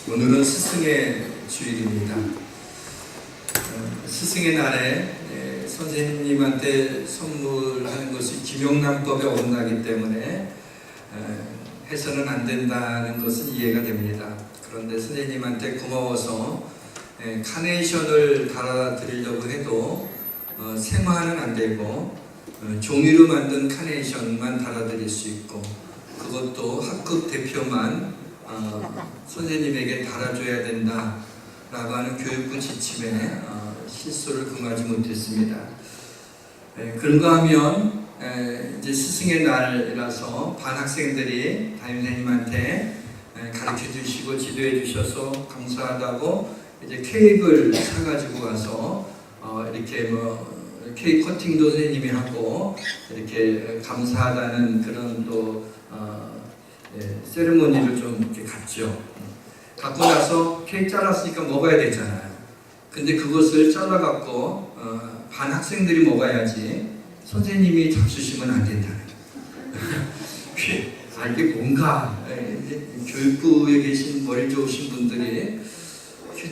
오늘은 스승의 주일입니다. 스승의 날에 선생님한테 선물하는 것이 김영란법에 어긋나기 때문에 해서는 안 된다는 것은 이해가 됩니다. 그런데 선생님한테 고마워서 카네이션을 달아드리려고 해도 생화는 안 되고 종이로 만든 카네이션만 달아드릴 수 있고, 그것도 학급 대표만 선생님에게 달아줘야 된다라고 하는 교육부 지침에 실수를 금하지 못했습니다. 그런가 하면 이제 스승의 날이라서 반 학생들이 담임선생님한테 가르쳐 주시고 지도해 주셔서 감사하다고 이제 케이크를 사가지고 와서 이렇게 케이크 커팅도 선생님이 하고 이렇게 감사하다는 그런 또 세레모니를 좀 이렇게 갖죠. 갖고 나서 케이크 잘랐으니까 먹어야 되잖아요. 근데 그것을 잘라갖고 반 학생들이 먹어야지 선생님이 잡수시면 안 된다는 이게 뭔가 교육부에 계신 머리 좋으신 분들이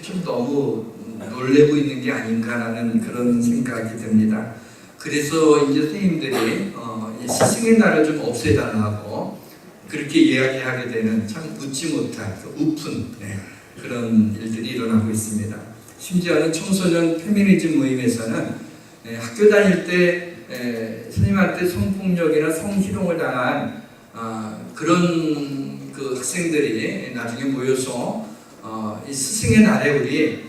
좀 너무 놀래고 있는 게 아닌가라는 그런 생각이 듭니다. 그래서 이제 선생님들이 스승의 날을 좀 없애달라고 그렇게 이야기하게 되는 참 웃지 못할 우픈 그런 일들이 일어나고 있습니다. 심지어는 청소년 페미니즘 모임에서는 학교 다닐 때 선생님한테 성폭력이나 성희롱을 당한 그런 그 학생들이 나중에 모여서 이 스승의 날에 우리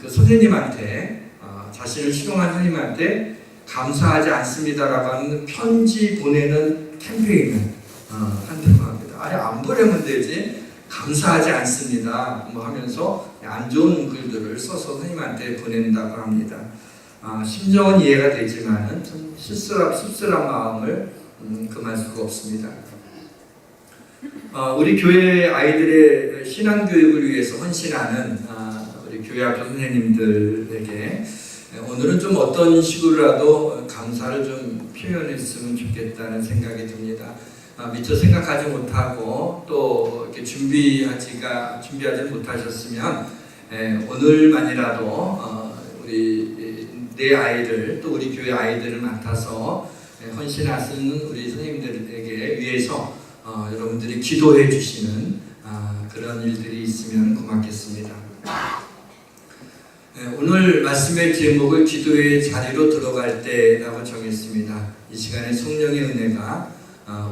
그 선생님한테 자신을 희롱한 선생님한테 감사하지 않습니다라고 하는 편지 보내는 캠페인을 한다고 합니다. 아니 안 보내면 되지, 감사하지 않습니다 뭐 하면서 안 좋은 글들을 써서 선생님한테 보낸다고 합니다. 심정은 이해가 되지만 좀 씁쓸한 마음을 금할 수가 없습니다. 우리 교회 아이들의 신앙교육을 위해서 헌신하는 우리 교회 앞 선생님들에게 오늘은 좀 어떤 식으로라도 감사를 좀 표현했으면 좋겠다는 생각이 듭니다. 미처 생각하지 못하고 또 이렇게 준비하지 못하셨으면 오늘만이라도 우리 내 아이들 또 우리 교회 아이들을 맡아서 헌신하시는 우리 선생님들에게 위해서 여러분들이 기도해 주시는 그런 일들이 있으면 고맙겠습니다. 오늘 말씀의 제목을 기도의 자리로 들어갈 때라고 정했습니다. 이 시간에 성령의 은혜가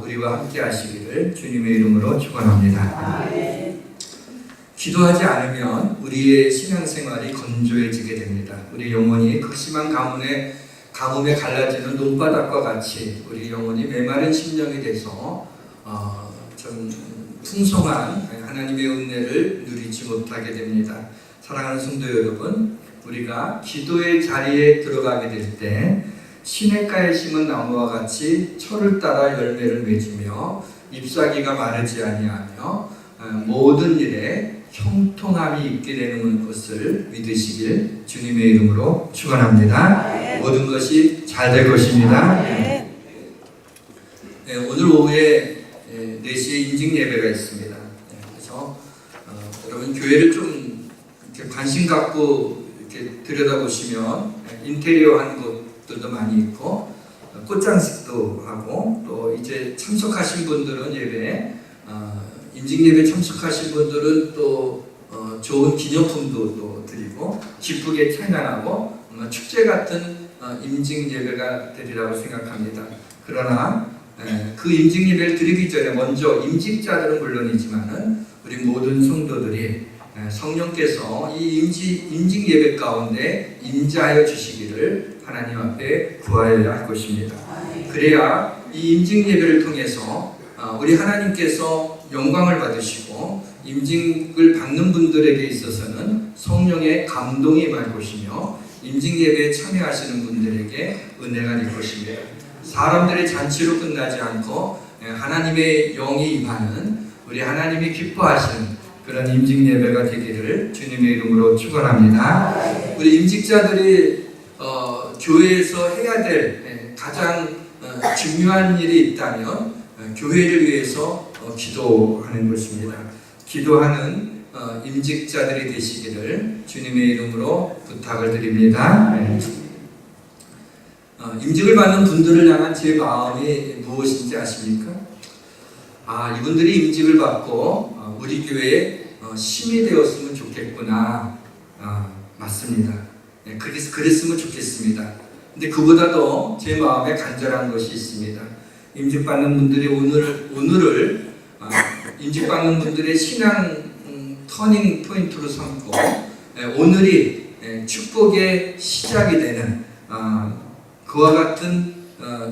우리와 함께 하시기를 주님의 이름으로 축원합니다. 기도하지 않으면 우리의 신앙생활이 건조해지게 됩니다. 우리 영혼이 극심한 가뭄에 갈라지는 논바닥과 같이 우리 영혼이 메마른 심령이 돼서 좀 풍성한 하나님의 은혜를 누리지 못하게 됩니다. 사랑하는 성도 여러분, 우리가 기도의 자리에 들어가게 될 때 시냇가에 심은 나무와 같이 철을 따라 열매를 맺으며 잎사귀가 마르지 아니하며 모든 일에 형통함이 있게 되는 것을 믿으시길 주님의 이름으로 축원합니다. 모든 것이 잘 될 것입니다. 오늘 오후에 4시에 인직 예배가 있습니다. 그래서 여러분 교회를 좀 이렇게 관심 갖고 이렇게 들여다보시면 인테리어 하는 것들도 많이 있고 꽃장식도 하고 또 이제 참석하신 분들은 예배 인직 예배 참석하신 분들은 또 좋은 기념품도 또 드리고 기쁘게 찬양하고 축제 같은 임직 예배가 되리라고 생각합니다. 그러나 그 임직 예배를 드리기 전에 먼저 임직자들은 물론이지만은 우리 모든 성도들이 성령께서 이 임직 예배 가운데 임재하여 주시기를 하나님 앞에 구하여야 할 것입니다. 그래야 이 임직 예배를 통해서 우리 하나님께서 영광을 받으시고 임직을 받는 분들에게 있어서는 성령의 감동이 임할 것이며 임직 예배에 참여하시는 분들에게 은혜가 될 것입니다. 사람들의 잔치로 끝나지 않고 하나님의 영이 임하는 우리 하나님이 기뻐하시는 그런 임직 예배가 되기를 주님의 이름으로 축원합니다. 우리 임직자들이 교회에서 해야 될 가장 중요한 일이 있다면 교회를 위해서 기도하는 것입니다. 기도하는 임직자들이 되시기를 주님의 이름으로 부탁을 드립니다. 임직을 받는 분들을 향한 제 마음이 무엇인지 아십니까? 이분들이 임직을 받고 우리 교회에 힘이 되었으면 좋겠구나. 맞습니다. 그랬으면 좋겠습니다. 근데 그보다도 제 마음에 간절한 것이 있습니다. 임직받는 분들이 오늘을 임직받는 분들의 신앙 터닝 포인트로 삼고 오늘이 축복의 시작이 되는 그와 같은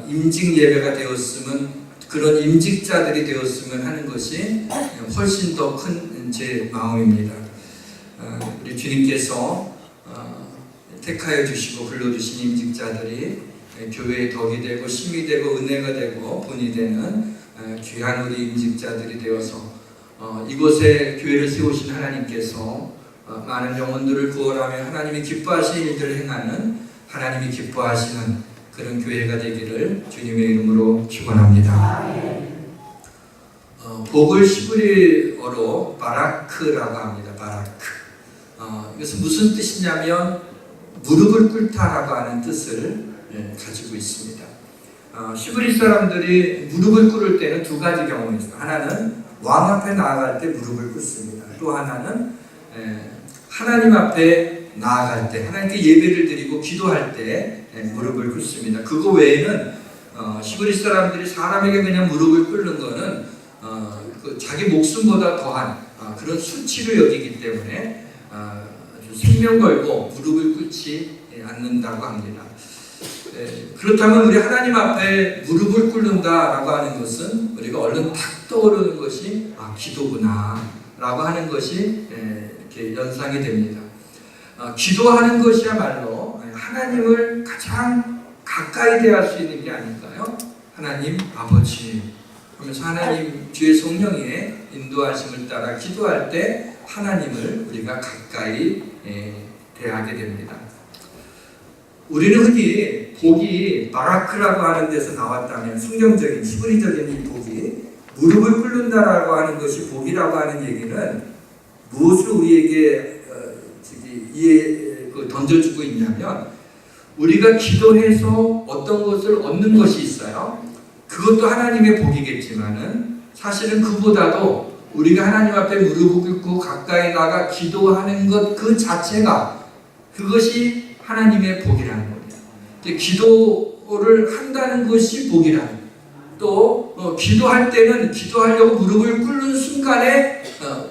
임직 예배가 되었으면, 그런 임직자들이 되었으면 하는 것이 훨씬 더 큰 제 마음입니다. 우리 주님께서 택하여 주시고 불러주신 임직자들이 교회의 덕이 되고 힘이 되고 은혜가 되고 본이 되는 귀한 우리 임직자들이 되어서 이곳에 교회를 세우신 하나님께서 많은 영혼들을 구원하며 하나님이 기뻐하시는 일들을 행하는, 하나님이 기뻐하시는 그런 교회가 되기를 주님의 이름으로 축원합니다. 복을 히브리어로 바라크라고 합니다. 바라크. 이것은 무슨 뜻이냐면 무릎을 꿇다라고 하는 뜻을 가지고 있습니다. 히브리 사람들이 무릎을 꿇을 때는 두 가지 경험이 있어요. 하나는 왕 앞에 나아갈 때 무릎을 꿇습니다. 또 하나는 하나님 앞에 나아갈 때, 하나님께 예배를 드리고 기도할 때 무릎을 꿇습니다. 그거 외에는 히브리 사람들이 사람에게 그냥 무릎을 꿇는 것은 자기 목숨보다 더한 그런 수치를 여기기 때문에 생명 걸고 무릎을 꿇지 않는다고 합니다. 그렇다면 우리 하나님 앞에 무릎을 꿇는다라고 하는 것은 우리가 얼른 탁 떠오르는 것이 기도구나 라고 하는 것이 이렇게 연상이 됩니다. 기도하는 것이야말로 하나님을 가장 가까이 대할 수 있는 게 아닐까요? 하나님 아버지 그러면서 하나님 주의 성령의 인도하심을 따라 기도할 때 하나님을 우리가 가까이 대하게 됩니다. 우리는 흔히 복이 바라크라고 하는 데서 나왔다면, 성경적인 히브리적인 이 복이 무릎을 꿇는다라고 하는 것이 복이라고 하는 얘기는 무엇을 우리에게 던져주고 있냐면, 우리가 기도해서 어떤 것을 얻는 것이 있어요. 그것도 하나님의 복이겠지만은 사실은 그보다도 우리가 하나님 앞에 무릎을 꿇고 가까이 나가 기도하는 것 그 자체가, 그것이 하나님의 복이라는 겁니다. 기도를 한다는 것이 복이라는, 또 기도할 때는 기도하려고 무릎을 꿇는 순간에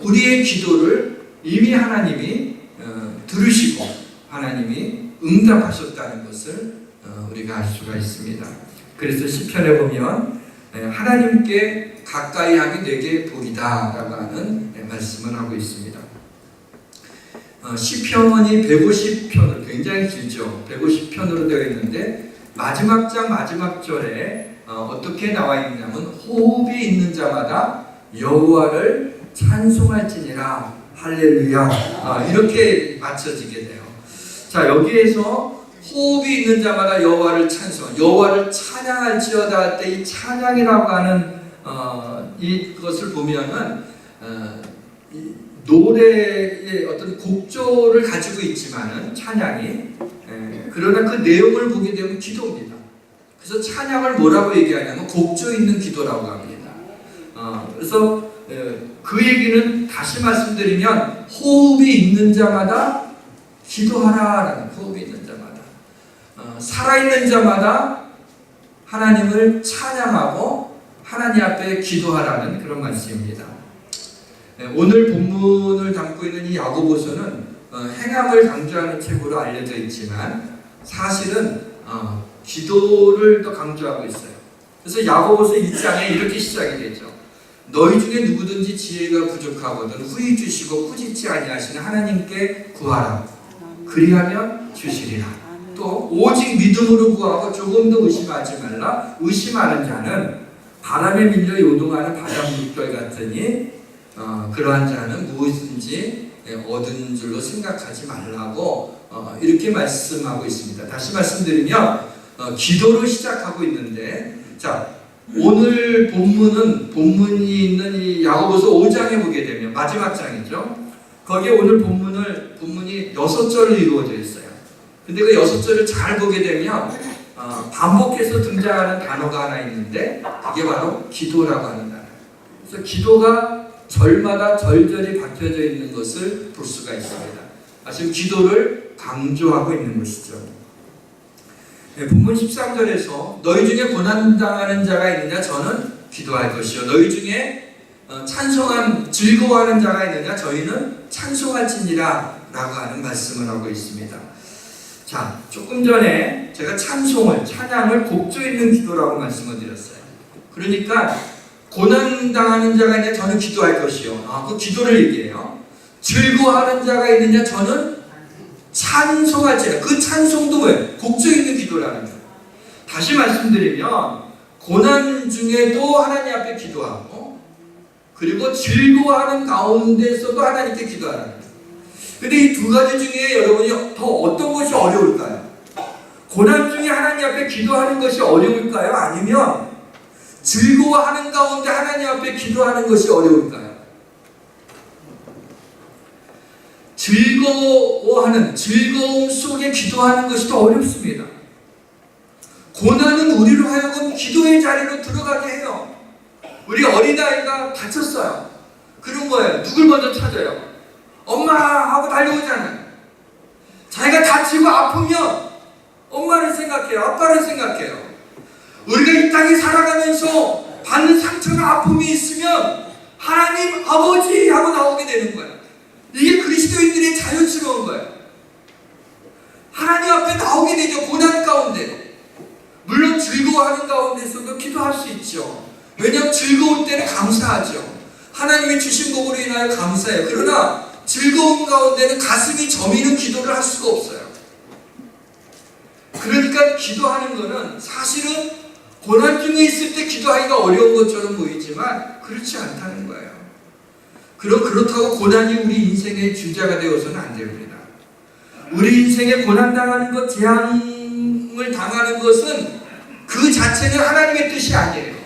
우리의 기도를 이미 하나님이 들으시고 하나님이 응답하셨다는 것을 우리가 알 수가 있습니다. 그래서 시편에 보면 하나님께 가까이 하기 내게 복이다 라고 하는 말씀을 하고 있습니다. 시편이 150편으로 굉장히 길죠. 150편으로 되어 있는데 마지막 장 마지막 절에 어떻게 나와 있냐면 호흡이 있는 자마다 여호와를 찬송할지니라 할렐루야 이렇게 맞춰지게 돼요. 자, 여기에서 호흡이 있는 자마다 여호와를 찬송, 여호와를 찬양할지어다 할 때 이 찬양이라고 하는 이것을 보면은 이 노래의 어떤 곡조를 가지고 있지만은 찬양이 그러나 그 내용을 보게 되면 기도입니다. 그래서 찬양을 뭐라고 얘기하냐면 곡조 있는 기도라고 합니다. 그래서 그 얘기는 다시 말씀드리면 호흡이 있는 자마다 기도하라라는, 호흡이 있는 자마다 살아있는 자마다 하나님을 찬양하고 하나님 앞에 기도하라는 그런 말씀입니다. 오늘 본문을 담고 있는 이 야고보서는 행함을 강조하는 책으로 알려져 있지만 사실은 기도를 더 강조하고 있어요. 그래서 야고보서 1장에 이렇게 시작이 되죠. 너희 중에 누구든지 지혜가 부족하거든 후히 주시고 꾸짖지 아니하시는 하나님께 구하라. 그리하면 주시리라. 또 오직 믿음으로 구하고 조금도 의심하지 말라. 의심하는 자는 바람에 밀려 요동하는 바다 물결 같으니 그러한 자는 무엇인지 얻은 줄로 생각하지 말라고 이렇게 말씀하고 있습니다. 다시 말씀드리면 기도로 시작하고 있는데, 자, 오늘 본문이 있는 이 야고보서 5장에 보게 되면 마지막 장이죠. 거기에 오늘 본문이 6절로 이루어져 있어요. 근데 그 6절을 잘 보게 되면 반복해서 등장하는 단어가 하나 있는데, 그게 바로 기도라고 하는 단어예요. 그래서 기도가 절마다 절절히 박혀져 있는 것을 볼 수가 있습니다. 지금 기도를 강조하고 있는 것이죠. 네, 본문 13절에서 너희 중에 고난당하는 자가 있느냐 저는 기도할 것이요 너희 중에 즐거워하는 자가 있느냐 저희는 찬송할지니라 라고 하는 말씀을 하고 있습니다. 자, 조금 전에 제가 찬양을 곡조 있는 기도라고 말씀을 드렸어요. 그러니까 고난당하는 자가 있느냐 저는 기도할 것이요. 그 기도를 얘기해요. 즐거워하는 자가 있느냐 저는 찬송할지라. 그 찬송도 왜? 곡조 있는 기도라는 거예요. 다시 말씀드리면 고난 중에도 하나님 앞에 기도하고, 그리고 즐거워하는 가운데서도 하나님께 기도하는 거예요. 근데 이 두 가지 중에 여러분이 더 어떤 것이 어려울까요? 고난 중에 하나님 앞에 기도하는 것이 어려울까요? 아니면 즐거워하는 가운데 하나님 앞에 기도하는 것이 어려울까요? 즐거움 속에 기도하는 것이 더 어렵습니다. 고난은 우리로 하여금 기도의 자리로 들어가게 해요. 우리 어린아이가 다쳤어요. 그런 거예요. 누굴 먼저 찾아요? 엄마 하고 달려오잖아요. 자기가 다치고 아프면 엄마를 생각해요. 아빠를 생각해요. 우리가 이 땅에 살아가면서 받는 상처나 아픔이 있으면 하나님 아버지 하고 나오게 되는 거예요. 이게 그리스도인들의 자연스러운 거예요. 하나님 앞에 나오게 되죠. 고난 가운데. 물론 즐거워하는 가운데서도 기도할 수 있죠. 왜냐하면 즐거울 때는 감사하죠. 하나님이 주신 복으로 인하여 감사해요. 그러나 즐거운 가운데는 가슴이 저미는 기도를 할 수가 없어요. 그러니까 기도하는 것은 사실은 고난 중에 있을 때 기도하기가 어려운 것처럼 보이지만 그렇지 않다는 거예요. 그렇다고 고난이 우리 인생의 주자가 되어서는 안 됩니다. 우리 인생에 고난당하는 것, 재앙을 당하는 것은 그 자체는 하나님의 뜻이 아니에요.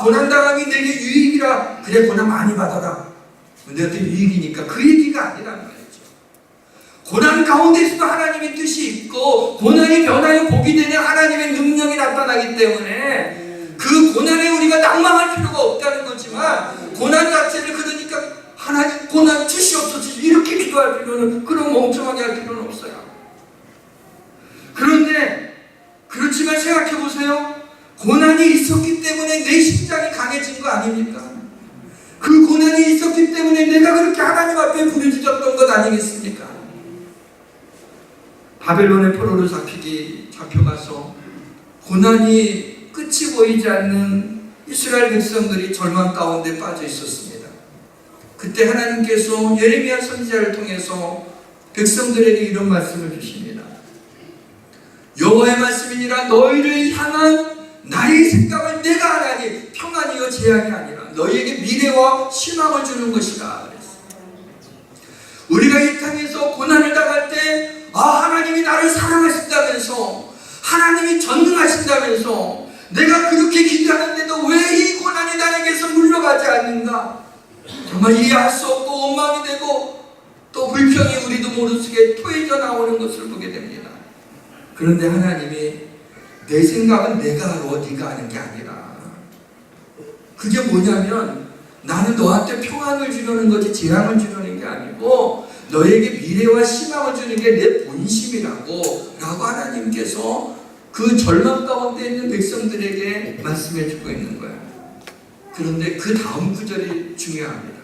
고난당함이 내게 유익이라. 그래, 고난 많이 받아라. 내한테 유익이니까. 그 얘기가 아니란 말이죠. 고난 가운데서도 하나님의 뜻이 있고, 고난이 변하여 복이 되는 하나님의 능력이 나타나기 때문에 그 고난에 우리가 낭망할 필요가 없다는 거지만, 고난 자체를 그러니까 하나님 고난 주시옵소서 이렇게 기도할 필요는, 그런 멍청하게 할 필요는 없어요. 그런데 그렇지만 생각해 보세요. 고난이 있었기 때문에 내 심장이 강해진 거 아닙니까? 그 고난이 있었기 때문에 내가 그렇게 하나님 앞에 부르짖었던 것 아니겠습니까? 바벨론의 포로로 잡혀가서 고난이 끝이 보이지 않는 이스라엘 백성들이 절망 가운데 빠져 있었습니다. 그때 하나님께서 예레미야 선지자를 통해서 백성들에게 이런 말씀을 주십니다. 여호와의 말씀이니라. 너희를 향한 나의 생각을 내가 하나니 평안이요 재앙이 아니라 너희에게 미래와 희망을 주는 것이다. 그랬어요. 우리가 이 땅에서 고난을 당할 때 하나님이 나를 사랑하신다면서, 하나님이 전능하신다면서, 내가 그렇게 기도하는데도 왜 이 고난이 나에게서 물러가지 않는가? 정말 이해할 수 없고 원망이 되고 또 불평이 우리도 모르게 토해져 나오는 것을 보게 됩니다. 그런데 하나님이 내 생각은 내가 알아, 네가 아는 게 아니라, 그게 뭐냐면 나는 너한테 평안을 주려는 거지 재앙을 주려는 게 아니고 너에게 미래와 희망을 주는 게 내 본심이라고 라고 하나님께서 그 절망 가운데 있는 백성들에게 말씀해 주고 있는 거예요. 그런데 그 다음 구절이 중요합니다.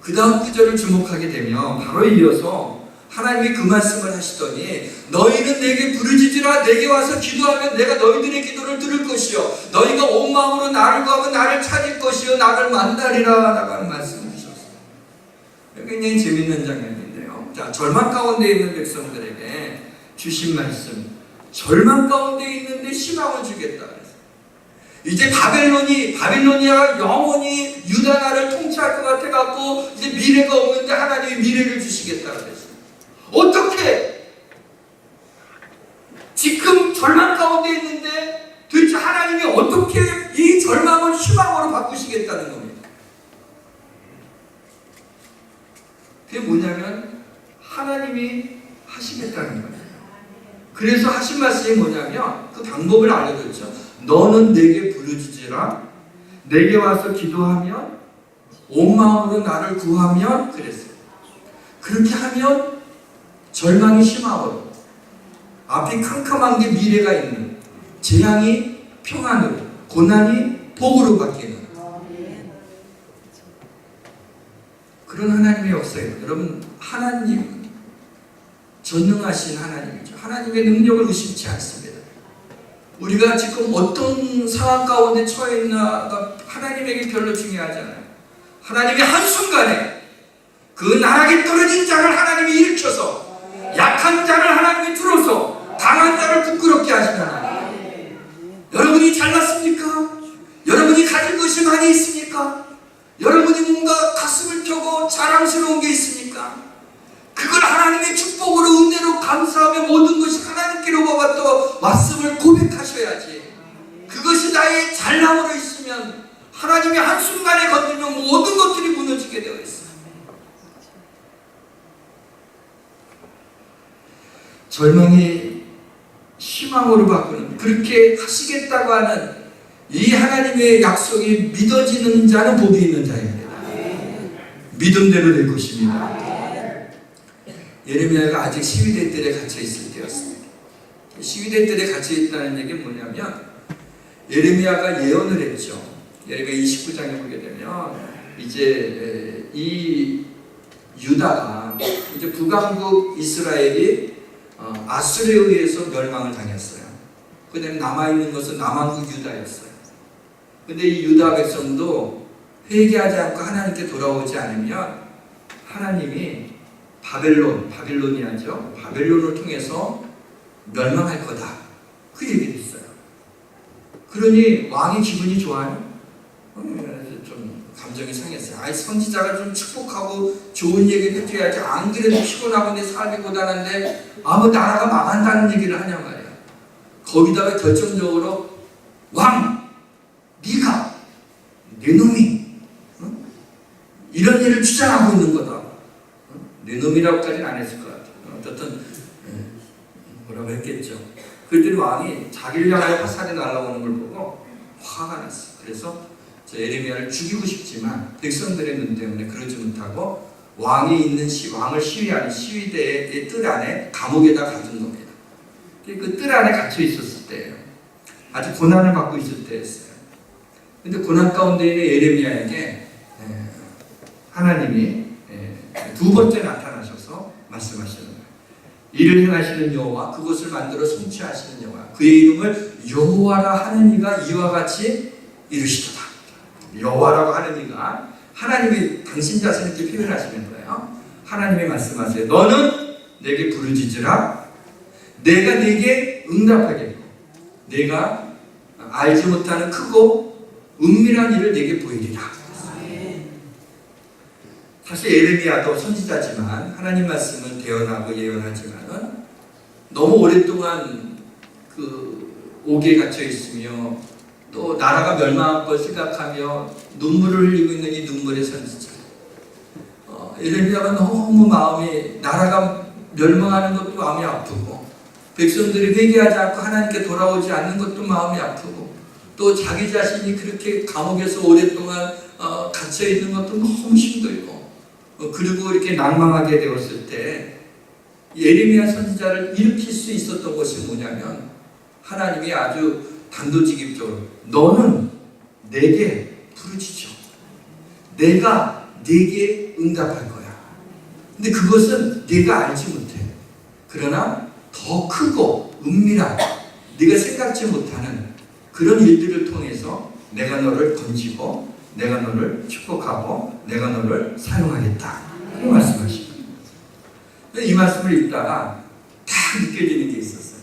그 다음 구절을 주목하게 되면 바로 이어서 하나님이 그 말씀을 하시더니 너희는 내게 부르짖으라. 내게 와서 기도하면 내가 너희들의 기도를 들을 것이요 너희가 온 마음으로 나를 구하면 나를 찾을 것이요 나를 만나리라 라고 하는 말씀을 주셨어요. 굉장히 재밌는 장면인데요. 자, 절망 가운데 있는 백성들에게 주신 말씀, 절망 가운데 있는데 희망을 주겠다. 이제 바빌로니아가 영원히 유다 나라를 통치할 것 같아갖고 이제 미래가 없는데 하나님이 미래를 주시겠다 그랬어요. 어떻게 지금 절망 가운데 있는데 도대체 하나님이 어떻게 이 절망을 희망으로 바꾸시겠다는 겁니다. 그게 뭐냐면 하나님이 하시겠다는 거예요. 그래서 하신 말씀이 뭐냐면 그 방법을 알려줬죠. 너는 내게 부르짖으라. 내게 와서 기도하면 온 마음으로 나를 구하면 그랬어요. 그렇게 하면 절망이 심하고 앞이 캄캄한 게 미래가 있는, 재앙이 평안으로, 고난이 복으로 바뀌는 그런 하나님의 역사예요. 여러분, 하나님 전능하신 하나님이죠. 하나님의 능력을 의심치 않습니다. 우리가 지금 어떤 상황 가운데 처해 있나가 하나님에게 별로 중요하지 않아요. 하나님이 한순간에 그 나락에 떨어진 자를 하나님이 일으켜서 약한 자를 하나님이 들어서 강한 자를 부끄럽게 하시는 하나님. 여러분이 잘났습니까? 여러분이 가진 것이 많이 있습니까? 여러분이 뭔가 가슴을 펴고 자랑스러운 게 있습니까? 그걸 하나님의 축복으로 은혜로 감사하며 모든 것이 하나님께로부터 왔음을 고백하셔야지. 그것이 나의 잘남으로 있으면 하나님이 한순간에 건들면 모든 것들이 무너지게 되어 있어요. 절망이 희망으로 바꾸는, 그렇게 하시겠다고 하는 이 하나님의 약속이 믿어지는 자는 복이 있는 자입니다. 믿음대로 될 것입니다. 예레미야가 아직 시위대 뜰에 갇혀 있을 때였습니다. 시위대 뜰에 갇혀 있다는 얘기는 뭐냐면 예레미야가 예언을 했죠. 예레미야 29장에 보게 되면 이제 이 유다가 이제 북왕국 이스라엘이 아수르에 의해서 멸망을 당했어요. 그 다음에 남아있는 것은 남왕국 유다였어요. 근데 이 유다 백성도 회개하지 않고 하나님께 돌아오지 않으면 하나님이 바벨론이야죠. 바벨론을 통해서 멸망할 거다. 그 얘기를 했어요. 그러니 왕이 기분이 좋아요? 좀 감정이 상했어요. 아이, 선지자가 좀 축복하고 좋은 얘기를 해줘야지. 안 그래도 피곤하고 내 삶이 고단한데 아무 나라가 망한다는 얘기를 하냐 말이야. 거기다가 결정적으로 왕, 네가 내 놈이 이런 일을 주장하고 있는 거다. 내 놈이라고까지는 안 했을 것 같아요. 어쨌든 뭐라고 했겠죠. 그랬더니 왕이 자기를 향하여 화살이 날아오는 걸 보고 화가 났어요. 그래서 저 예레미야를 죽이고 싶지만 백성들의 눈 때문에 그러지 못하고 왕이 있는 왕을 시위하는 시위대의 뜰 안에 감옥에다 가둔 겁니다. 그 뜰 안에 갇혀 있었을 때예요. 아주 고난을 받고 있을 때였어요. 근데 고난 가운데 있는 예레미야에게 하나님이 두 번째 나타나셔서 말씀하시는 거예요. 이를 행하시는 여호와, 그것을 만들어 성취하시는 여호와, 그의 이름을 여호와라 하는 이가 이와 같이 이르시도다. 여호와라고 하는 이가 하나님이 당신 자신을 이렇게 표현하시는 거예요. 하나님이 말씀하세요. 너는 내게 부르짖으라. 내가 네게 응답하겠고 내가 알지 못하는 크고 은밀한 일을 내게 보이리라. 사실 예레미야도 선지자지만 하나님 말씀을 대언하고 예언하지만은 너무 오랫동안 그 옥에 갇혀 있으며 또 나라가 멸망할 걸 생각하며 눈물을 흘리고 있는 이 눈물의 선지자. 예레미야가 너무 마음이, 나라가 멸망하는 것도 마음이 아프고 백성들이 회개하지 않고 하나님께 돌아오지 않는 것도 마음이 아프고 또 자기 자신이 그렇게 감옥에서 오랫동안 갇혀 있는 것도 너무 힘들고 그리고 이렇게 낭망하게 되었을 때 예레미야 선지자를 일으킬 수 있었던 것이 뭐냐면 하나님이 아주 단도직입적으로 너는 내게 부르짖어. 내가 네게 응답할 거야. 근데 그것은 네가 알지 못해. 그러나 더 크고 은밀한 네가 생각지 못하는 그런 일들을 통해서 내가 너를 건지고 내가 너를 축복하고 내가 너를 사용하겠다. 그 말씀하십니다. 이 말씀을 읽다가 딱 느껴지는 게 있었어요.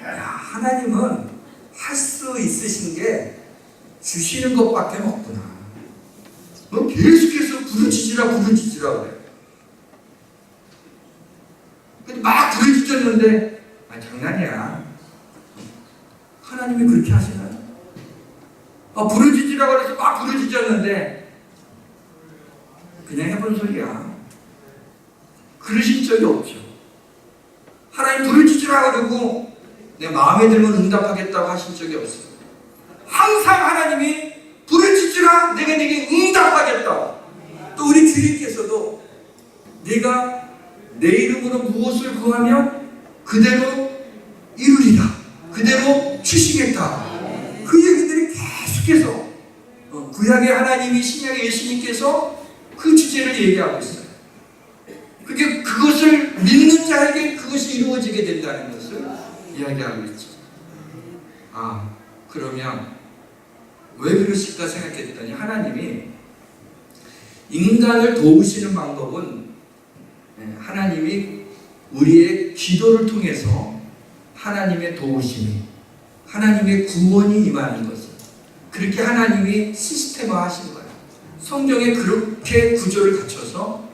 야, 하나님은 할 수 있으신 게 주시는 것밖에 없구나. 계속해서 부르짖으라 그래요. 근데 막 부르짖었는데 장난이야. 하나님이 그렇게 하시나요? 부르짖으라고 해서 막 부르짖었는데 그냥 해본 소리야. 그러신 적이 없죠. 하나님 부르짖으라고 그러고 내 마음에 들면 응답하겠다고 하신 적이 없어요. 항상 하나님이 부르짖으라, 내가 네게 응답하겠다. 또 우리 주님께서도 네가 내 이름으로 무엇을 구하면 그대로 이루리라, 그대로 주시겠다. 그 얘기들이 계속해서 구약의 하나님이 신약의 예수님께서 그 주제를 얘기하고 있어요. 그것을 믿는 자에게 그것이 이루어지게 된다는 것을 이야기하고 있죠. 그러면 왜 그러실까 생각했더니 하나님이 인간을 도우시는 방법은 하나님이 우리의 기도를 통해서 하나님의 도우심이, 하나님의 구원이 임하는 것을 그렇게 하나님이 시스템화 하신 거예요. 성경에 그렇게 구조를 갖춰서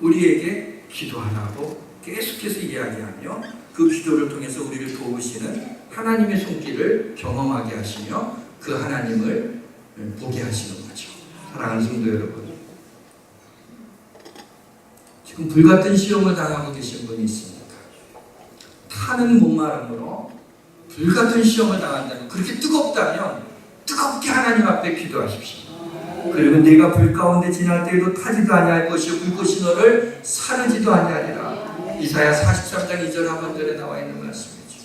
우리에게 기도하라고 계속해서 이야기하며 그 기도를 통해서 우리를 도우시는 하나님의 손길을 경험하게 하시며 그 하나님을 보게 하시는 거죠. 사랑하는 성도 여러분, 지금 불같은 시험을 당하고 계신 분이 있습니까? 타는 목마름으로 불같은 시험을 당한다면, 그렇게 뜨겁다면 뜨겁게 하나님 앞에 기도하십시오. 그리고 내가 불 가운데 지날 때에도 타지도 아니할 것이요 불꽃이 너를 사르지도 아니하리라. 이사야 43장 2절 하반절에 나와 있는 말씀이죠.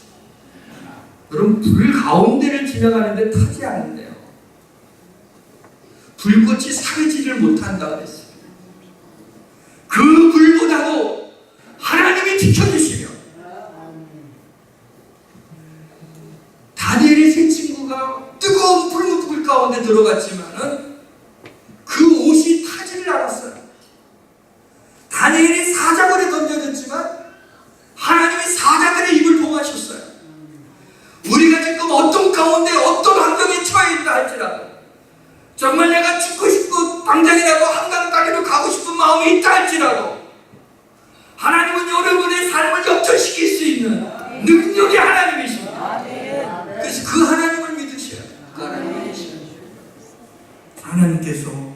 여러분, 불 가운데를 지나가는데 타지 않는데요, 불꽃이 사르지를 못한다 그랬어요. 그 불보다도 하나님이 지켜주시며, 다니엘의 세 친구가 뜨거운 불 가운데 들어갔지만은 그 옷이 타지를 않았어요. 다니엘이 사자굴에 던져졌지만 하나님이 사자들의 입을 봉하셨어요. 우리가 지금 어떤 가운데 어떤 환경에 처해 있다 할지라도, 정말 내가 죽고 싶고 당장이라도 한강 땅에도 가고 싶은 마음이 있다 할지라도, 하나님은 여러분의 삶을 역전시킬 수 있는 능력이 하나님이십니다. 그래서 그 하나님을 믿으셔야 돼요. 그 하나님을 믿으셔야 돼요. 하나님께서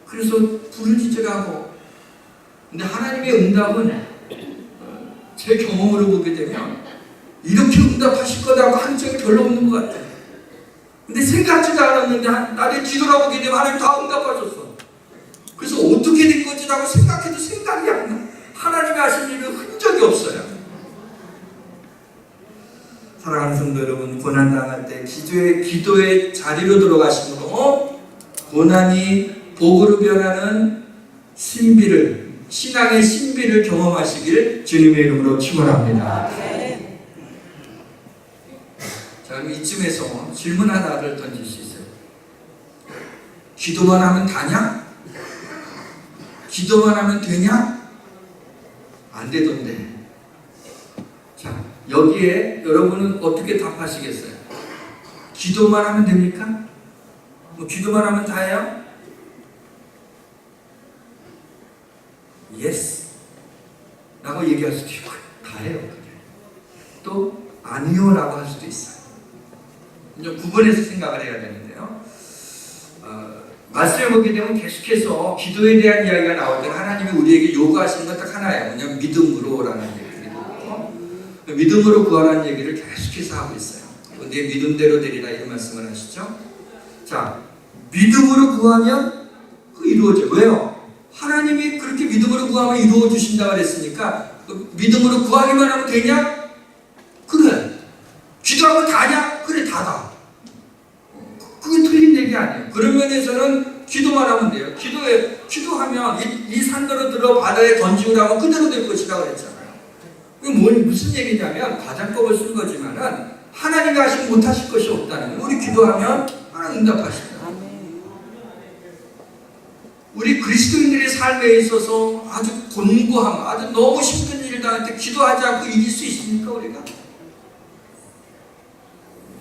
그래서 부르짖으라고. 근데 하나님의 응답은 제 경험으로 보게 되면 이렇게 응답하실 거라고 한 적이 별로 없는 것 같아요. 근데 생각지도 않았는데 나를 뒤돌아보게 되면 하나님 다 응답하셨어. 그래서 어떻게 된 거지라고 생각해도 생각이 안 나. 하나님이 하신 일은 흔적이 없어요. 사랑하는 성도 여러분, 고난당할 때 기도의 자리로 들어가심으로 고난이 복으로 변하는 신비를, 신앙의 신비를 경험하시길 주님의 이름으로 축원합니다. 자, 그럼 이쯤에서 질문 하나를 던질 수 있어요. 기도만 하면 다냐? 기도만 하면 되냐? 안 되던데. 자, 여기에 여러분은 어떻게 답하시겠어요? 기도만 하면 됩니까? 기도만 하면 다예요? Yes 라고 얘기할 수도 있고, 다예요. 또 아니요 라고 할 수도 있어요. 좀 구분해서 생각을 해야 되는데요, 말씀을 보게 되면 계속해서 기도에 대한 이야기가 나올 때 하나님이 우리에게 요구하시는 건 딱 하나예요. 그냥 믿음으로라는 얘기고, 믿음으로 구하라는 얘기를 계속해서 하고 있어요. 내 믿음대로 되리라, 이런 말씀을 하시죠. 자, 믿음으로 구하면 그 이루어져. 왜요? 하나님이 그렇게 믿음으로 구하면 이루어 주신다고 그랬으니까, 믿음으로 구하기만 하면 되냐? 그래. 기도하면 다냐? 그래, 다다. 그게 틀린 얘기 아니에요. 그런 면에서는 기도만 하면 돼요. 기도하면 이 산으로 들어 바다에 던지우라면 그대로 될 것이라고 그랬잖아요. 그게 무슨 얘기냐면, 가장법을 쓴 거지만은 하나님이 하시면 못하실 것이 없다는 거예요. 우리 기도하면 하나님 응답하십니다. 우리 그리스도인들의 삶에 있어서 아주 곤고함, 아주 너무 힘든 일을 당할 때 기도하지 않고 이길 수 있습니까, 우리가?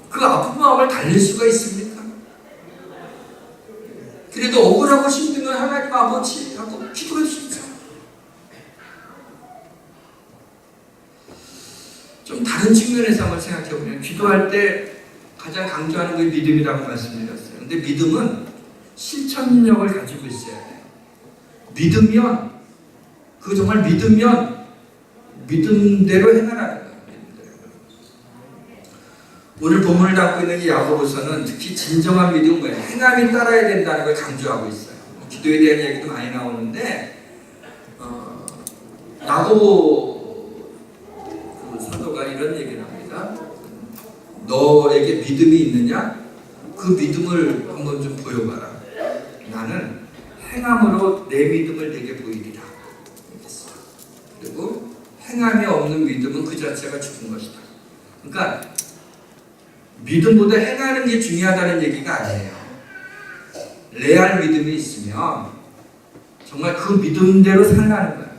그 아픈 마음을 달랠 수가 있습니까? 그래도 억울하고 힘든 건 하나님 아버지하고 기도할 수 있죠. 좀 다른 측면에서 한번 생각해 보면, 기도할 때 가장 강조하는 게 믿음이라고 말씀드렸어요. 근데 믿음은 실천력을 가지고 있어야 돼요. 믿으면, 그 정말 믿으면 믿음대로 행하라는 거예요. 오늘 본문을 담고 있는 이 야고보서는 특히 진정한 믿음은 뭐예요? 행함이 따라야 된다는 걸 강조하고 있어요. 기도에 대한 얘기도 많이 나오는데 야고보 그 사도가 이런 얘기를 합니다. 너에게 믿음이 있느냐? 그 믿음을 한번 좀 보여봐라. 나는 행함으로 내 믿음을 내게 보이리라. 그리고 행함이 없는 믿음은 그 자체가 죽은 것이다. 그러니까 믿음보다 행하는 게 중요하다는 얘기가 아니에요. 레알 믿음이 있으면 정말 그 믿음대로 살라는 거예요.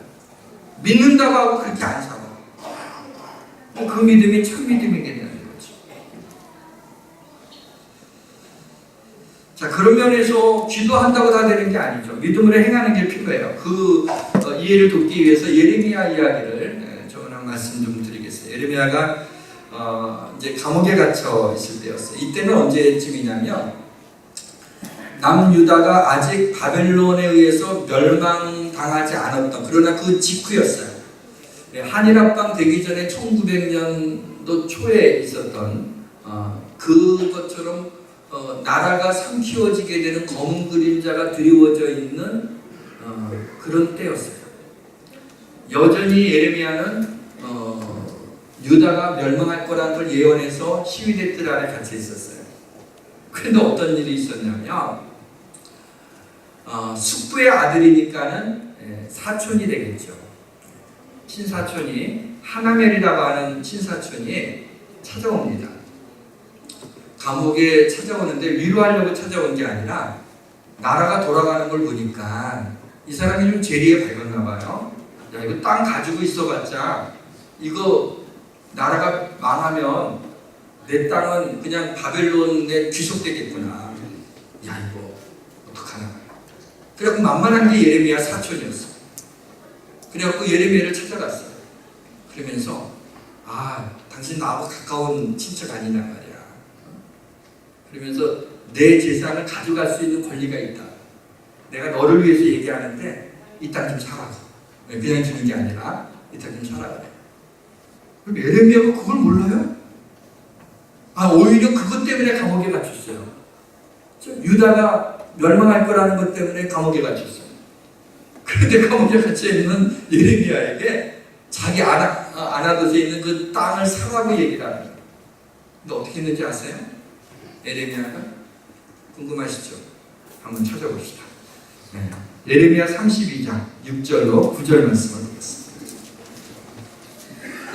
믿는다고 하고 그렇게 안 살아. 그 믿음이 참 믿음이겠냐는 거죠. 자, 그런 면에서 기도한다고 다 되는 게 아니죠. 믿음으로 행하는 게 필요해요. 그 이해를 돕기 위해서 예레미야 이야기를 저는 말씀 좀 드리겠어요. 예레미야가 이제 감옥에 갇혀 있을 때였어요. 이때는 언제쯤이냐면 남유다가 아직 바벨론에 의해서 멸망당하지 않았던, 그러나 그 직후였어요. 한일합방 되기 전에 1900년도 초에 있었던 그것처럼 나라가 삼키워지게 되는 검은 그림자가 드리워져 있는 그런 때였어요. 여전히 예레미야는 유다가 멸망할 거라는 걸 예언해서 시위대 뜰 안에 갇혀 있었어요. 그런데 어떤 일이 있었냐면 숙부의 아들이니까는 사촌이 되겠죠. 친사촌이 하나멜이라고 하는 친사촌이 찾아옵니다. 감옥에 찾아오는데 위로하려고 찾아온 게 아니라 나라가 돌아가는 걸 보니까 이 사람이 좀 죄리에 밝았나 봐요. 야, 이거 땅 가지고 있어봤자 이거 나라가 망하면 내 땅은 그냥 바벨론에 귀속되겠구나. 야, 이거 어떡하나. 그래갖고 만만한 게 예레미야 사촌이었어. 그래갖고 예레미야를 찾아갔어요. 그러면서 당신 나하고 가까운 친척 아니냐 말이야. 그러면서 내 재산을 가져갈 수 있는 권리가 있다. 내가 너를 위해서 얘기하는데 이 땅 좀 사라. 그냥 주는 게 아니라 이 땅 좀 사라 그래. 그럼 예레미야가 그걸 몰라요? 오히려 그것 때문에 감옥에 갇혔어요. 유다가 멸망할 거라는 것 때문에 감옥에 갇혔어요. 그런데 감옥에 갇혀있는 예레미야에게 자기 아나돗에 있는 그 땅을 사라고 얘기를 하는 거예요. 근데 어떻게 했는지 아세요? 예레미야가? 궁금하시죠? 한번 찾아봅시다. 예레미야 32장 6절로 9절 말씀을 보겠습니다.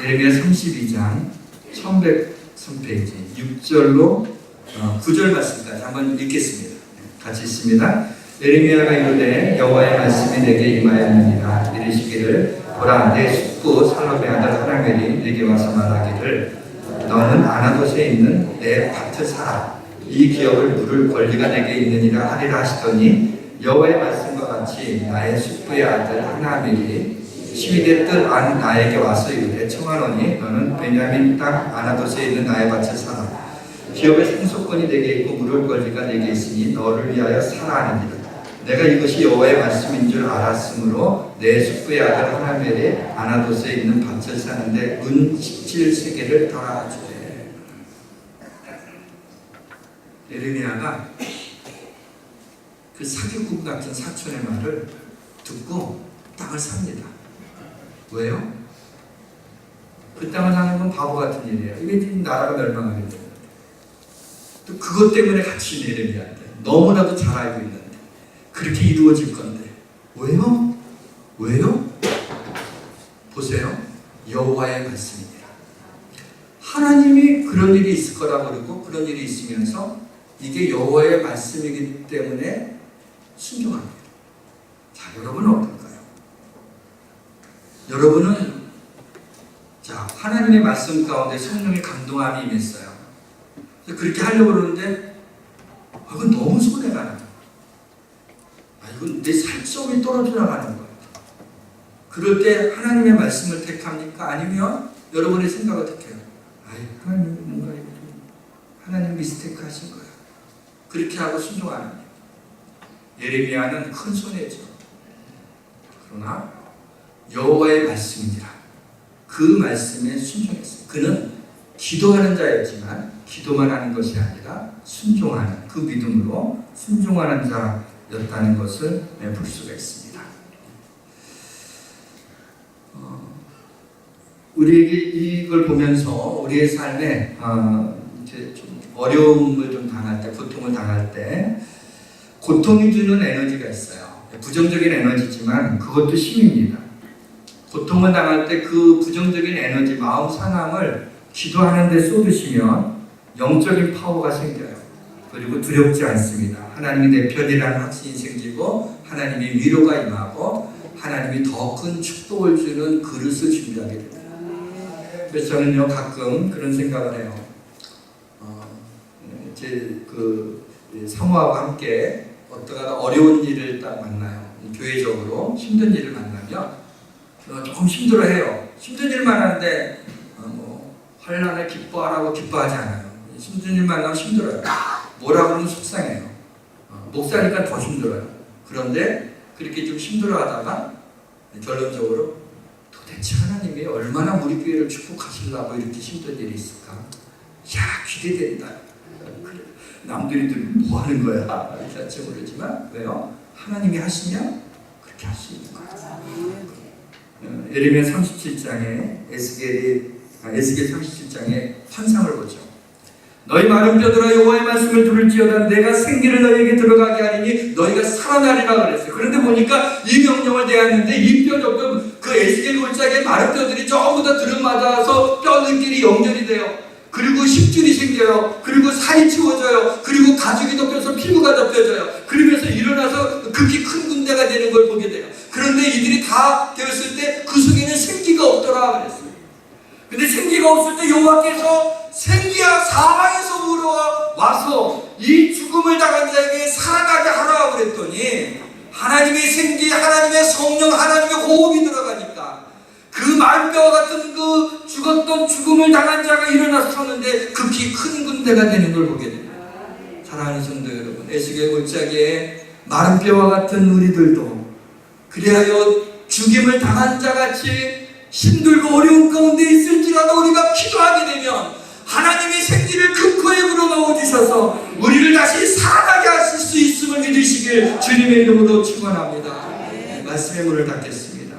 예레미야 32장 1103페이지 6절로 9절 말씀까지 한번 읽겠습니다. 같이 읽습니다. 예레미야가 이르되 여호와의 말씀이 내게 임하였느니라. 이르시기를 보라, 내 숙부 살롬의 아들 하나멜이 내게 와서 말하기를 너는 아나돗에 있는 내 밭을 사라. 이 기업을 물을 권리가 내게 있느니라 하리라 하시더니 여호와의 말씀과 같이 나의 숙부의 아들 하나멜이 시위대 뜰 안 나에게 와서 이르되 청하노니 너는 베냐민 땅 아나돗에 있는 나의 밭을 사라. 기업의 상속권이 내게 있고 물을 권리가 내게 있으니 너를 위하여 사라 하느니라. 내가 이것이 여호와의 말씀인 줄 알았으므로 내 숙부의 아들 하나멜이 아나돗에 있는 밭을 사는데 은 17세겔을 달아주되. 예레미야가 그 사기꾼 같은 사촌의 말을 듣고 땅을 삽니다. 왜요? 그 땅을 사는 건 바보 같은 일이에요. 이게 나라가 멸망하게 됩니다. 또 그것 때문에 갇힌 예레미야인데 너무나도 잘 알고 있는데 그렇게 이루어질 건데 왜요? 왜요? 보세요. 여호와의 말씀입니다. 하나님이 그런 일이 있을 거라고 그러고 그런 일이 있으면서 이게 여호와의 말씀이기 때문에 순종합니다. 자, 여러분은 어떨까요? 여러분은 하나님의 말씀 가운데 성령의 감동함이 임했어요. 그렇게 하려고 그러는데 이건 너무 손해가 나요. 이건 내 살점이 떨어져 나가는 거예요. 그럴 때 하나님의 말씀을 택합니까? 아니면 여러분의 생각 어떻게 해요? 하나님 뭔가 하나님 미스테이크 하신 거예요. 그렇게 하고 순종하는 거예요. 예레미야는 큰 손해죠. 그러나 여호와의 말씀이니라. 그 말씀에 순종했어요. 그는 기도하는 자였지만 기도만 하는 것이 아니라 순종하는, 그 믿음으로 순종하는 자였다는 것을 볼 수가 있습니다. 우리에게 이걸 보면서 우리의 삶에 이제 좀 어려움을 좀 당할 때, 고통을 당할 때 고통이 주는 에너지가 있어요. 부정적인 에너지지만 그것도 힘입니다. 고통을 당할 때 그 부정적인 에너지, 마음 상함을 기도하는 데 쏟으시면 영적인 파워가 생겨요. 그리고 두렵지 않습니다. 하나님이 내 편이라는 확신이 생기고 하나님이 위로가 임하고 하나님이 더 큰 축복을 주는 그릇을 준비하게 됩니다. 그래서 저는요 가끔 그런 생각을 해요. 제 사모하고 함께 어떠한 어려운 일을 딱 만나요. 교회적으로 힘든 일을 만나면 조금 힘들어해요. 힘든 일만 하는데 환난을 기뻐하라고 기뻐하지 않아요. 힘든 일 만나면 힘들어요. 뭐라 그러면 속상해요. 목사니까 더 힘들어요. 그런데 그렇게 좀 힘들어하다가 결론적으로 도대체 하나님이 얼마나 우리 교회를 축복하시려고 이렇게 힘든 일이 있을까? 야, 기대된다. 남들이 뭐 하는 거야? 이렇게 할지 모르지만 왜요? 하나님이 하시면 그렇게 할 수 있는 거예요. 예레미야 37장에 에스겔 37장에 환상을 보죠. 너희 마른 뼈들아 여호와의 말씀을 들을지어다 내가 생기를 너희에게 들어가게 하리니 너희가 살아나리라 그랬어요. 그런데 보니까 이 명령을 내었는데 이 뼈 그 에스겔 골짜기에 마른 뼈들이 전부 다 들어맞아서 뼈들끼리 연결이 돼요. 그리고 힘줄이 생겨요. 그리고 살이 치워져요. 그리고 가죽이 덮여서 피부가 덮여져요. 그러면서 일어나서 극히 큰 군대가 되는 걸 보게 돼요. 그런데 이들이 다 되었을 때 그 속에는 생기가 없더라 그랬어요. 근데 생기가 없을 때 여호와께서 생기야 사방에서 물어와서 이 죽음을 당한 자에게 살아나게 하라 그랬더니 하나님의 생기, 하나님의 성령, 하나님의 호흡이 들어가니까 그 만뼈와 같은 그 죽었던 죽음을 당한 자가 일어나서 섰는데 극히 큰 군대가 되는 걸 보게 됩니다. 사랑하는 성도 여러분, 에스겔 골짜기에 마른 뼈와 같은 우리들도 그리하여 죽임을 당한 자같이 힘들고 어려운 가운데 있을지라도 우리가 기도하게 되면 하나님의 생기를 그 코에 불어넣어 주셔서 우리를 다시 살아나게 하실 수 있음을 믿으시길 주님의 이름으로 축원합니다. 말씀의 문을 닫겠습니다.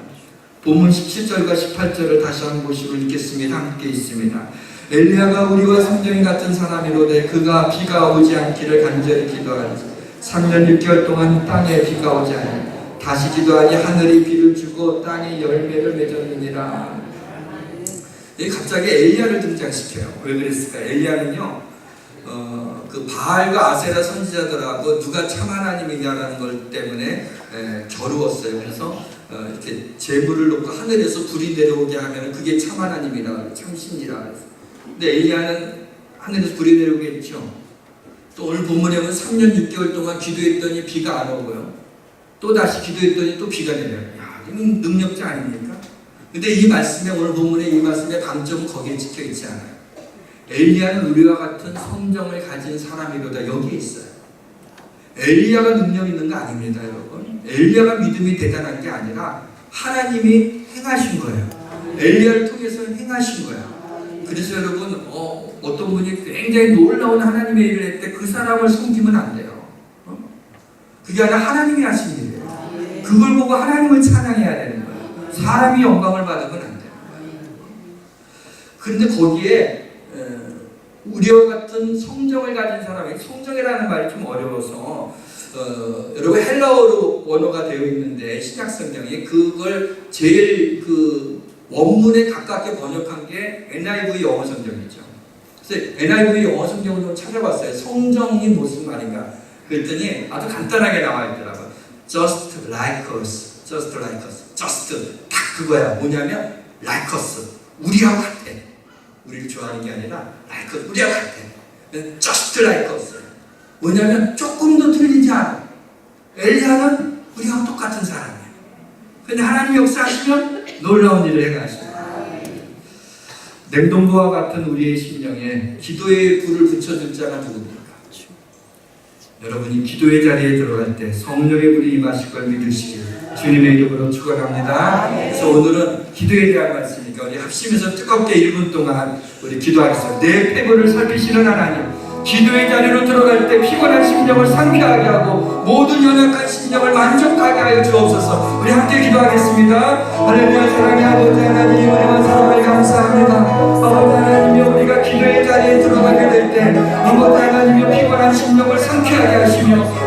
본문 17절과 18절을 다시 한 곳으로 읽겠습니다. 함께 있습니다. 엘리야가 우리와 성경이 같은 사람이로되 그가 비가 오지 않기를 간절히 기도하지 3년 6개월 동안 땅에 비가 오지 않니 다시 기도하니 하늘이 비를 주고 땅에 열매를 맺었느니라. 갑자기 엘리야를 등장시켜요. 왜 그랬을까? 엘리야는요 그 바알과 아세라 선지자들하고 누가 참 하나님이냐라는 것 때문에 겨루었어요. 그래서 이렇게 제물을 놓고 하늘에서 불이 내려오게 하면 그게 참 하나님이라 참신이라 그랬어요. 근데 엘리야는 하늘에서 불이 내려오게 했죠. 또 오늘 본문에 보면 3년 6개월 동안 기도했더니 비가 안 오고요. 또 다시 기도했더니 또 비가 내려요. 야, 이건 능력자 아닙니까? 근데 이 말씀에 오늘 본문에 이 말씀의 방점은 거기에 찍혀 있지 않아요. 엘리야는 우리와 같은 성정을 가진 사람이로다 여기에 있어요. 엘리야가 능력 있는 거 아닙니다, 여러분. 엘리야가 믿음이 대단한 게 아니라 하나님이 행하신 거예요. 엘리야를 통해서 행하신 거예요. 그래서 여러분 어떤 분이 굉장히 놀라운 하나님의 일을 했을 때 그 사람을 섬기면 안 돼요. 그게 아니라 하나님이 하신 일이에요. 그걸 보고 하나님을 찬양해야 되는 거예요. 사람이 영광을 받으면 안 돼요. 그런데 거기에 우리와 같은 성정을 가진 사람이, 성정이라는 말이 좀 어려워서 여러분 헬라어로 원어가 되어 있는데 신약 성경이 그걸 제일 그 원문에 가깝게 번역한 게 NIV 영어 성경이죠. 그래서 NIV 영어 성경을 좀 찾아봤어요. 성정이 무슨 말인가? 그랬더니 아주 간단하게 나와 있더라고요. Just like us, just like us, just 딱 그거야. 뭐냐면 like us, 우리하고 같아. 우리를 좋아하는 게 아니라 like us, 우리하고 같아. Just like us. 뭐냐면 조금도 틀리지 않아. 엘리야는 우리하고 똑같은 사람이에요. 근데 하나님 역사하시면 놀라운 일을 행하십니다. 냉동고와 같은 우리의 심령에 기도의 불을 붙여줄 자가 누굽니까? 여러분이 기도의 자리에 들어갈 때 성령의 불이 임하실 걸 믿으시길 주님의 이름으로 축원합니다. 그래서 오늘은 기도에 대한 말씀이니까 우리 합심해서 뜨겁게 1분 동안 우리 기도하겠습니다. 내 패고를 살피시는 하나님, 기도의 자리로 들어갈 때 피곤한 심령을 상쾌하게 하고 모든 연약한 심령을 만족하게 하여 주옵소서. 우리 함께 기도하겠습니다. 할렐루야. 사랑의 아버지 하나님, 은혜와 사랑을 감사합니다. 아버지 하나님이여, 우리가 기도의 자리에 들어가게 될 때 아버지 하나님이여, 피곤한 심령을 상쾌하게 하시며